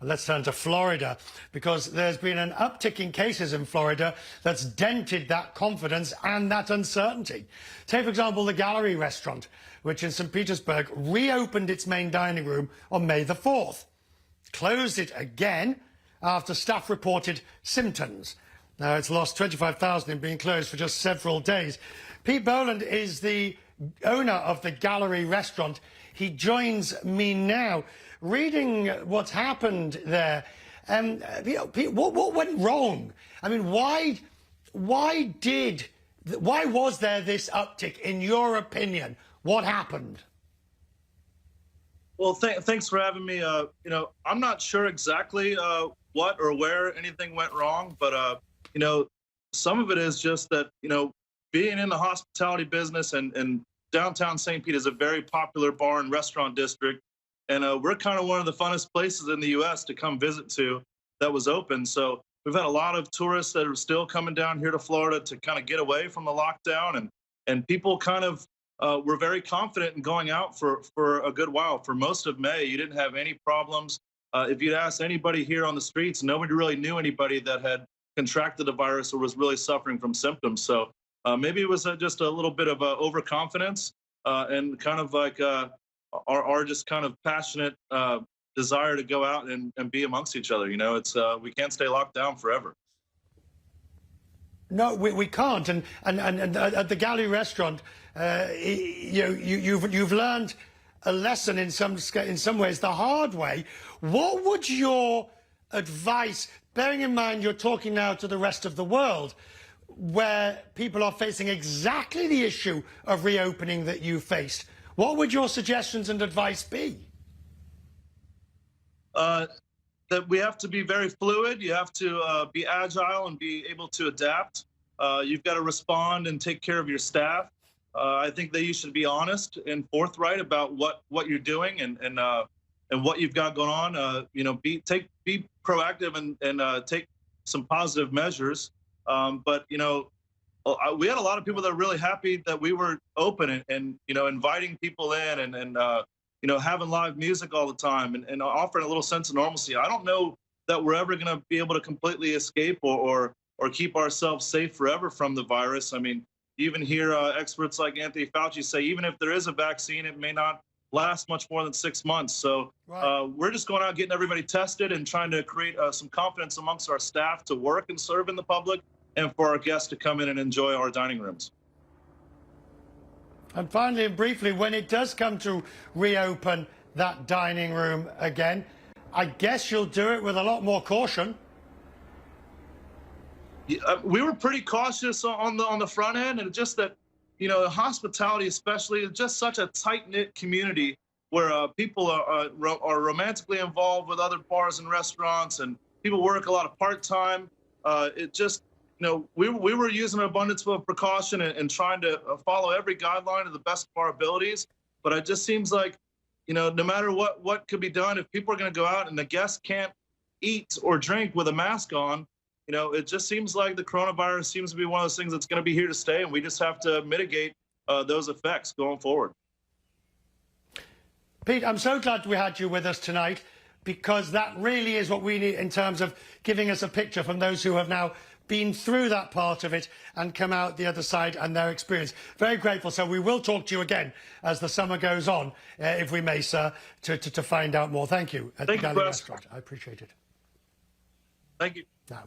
Let's turn to Florida, because there's been an uptick in cases in Florida that's dented that confidence and that uncertainty. Take, for example, the Galley Restaurant, which in St. Petersburg reopened its main dining room on May the 4th. Closed it again after staff reported symptoms. Now, it's lost $25,000 in being closed for just several days. Pete Boland is the owner of the Galley Restaurant. He joins me now. Reading what's happened there, Pete, what went wrong? I mean, why was there this uptick, in your opinion? What happened? Well, thanks for having me. I'm not sure exactly what or where anything went wrong, but some of it is just that being in the hospitality business and downtown St. Pete is a very popular bar and restaurant district, and we're kind of one of the funnest places in the U.S. to come visit to that was open. So we've had a lot of tourists that are still coming down here to Florida to kind of get away from the lockdown, and people kind of were very confident in going out for a good while. For most of May, you didn't have any problems. If you'd asked anybody here on the streets, nobody really knew anybody that had contracted the virus or was really suffering from symptoms. So maybe it was just a little bit of overconfidence and kind of like our just kind of passionate desire to go out and be amongst each other. It's we can't stay locked down forever. No, we can't. And at the Galley Restaurant, you've learned a lesson in some ways the hard way. What would your advice, bearing in mind you're talking now to the rest of the world, where people are facing exactly the issue of reopening that you faced, what would your suggestions and advice be? That we have to be very fluid. You have to be agile and be able to adapt. You've got to respond and take care of your staff. I think that you should be honest and forthright about what you're doing and what you've got going on. Be proactive and take some positive measures. But we had a lot of people that are really happy that we were open and inviting people in and having live music all the time and offering a little sense of normalcy. I don't know that we're ever going to be able to completely escape or keep ourselves safe forever from the virus. I mean, you even hear experts like Anthony Fauci say, even if there is a vaccine, it may not last much more than 6 months. So we're just going out getting everybody tested and trying to create some confidence amongst our staff to work and serve in the public, and for our guests to come in and enjoy our dining rooms. And finally and briefly, when it does come to reopen that dining room again, I guess you'll do it with a lot more caution. Yeah, we were pretty cautious on the front end, and just that, hospitality especially is just such a tight-knit community where people are romantically involved with other bars and restaurants, and people work a lot of part-time. It just, we were using an abundance of precaution and trying to follow every guideline to the best of our abilities. But it just seems like, no matter what could be done, if people are going to go out and the guests can't eat or drink with a mask on, it just seems like the coronavirus seems to be one of those things that's going to be here to stay, and we just have to mitigate those effects going forward. Pete, I'm so glad we had you with us tonight, because that really is what we need in terms of giving us a picture from those who have now been through that part of it and come out the other side and their experience. Very grateful. So we will talk to you again as the summer goes on, if we may, sir, to find out more. Thank you at the Galley Restaurant. I appreciate it. Thank you. Now.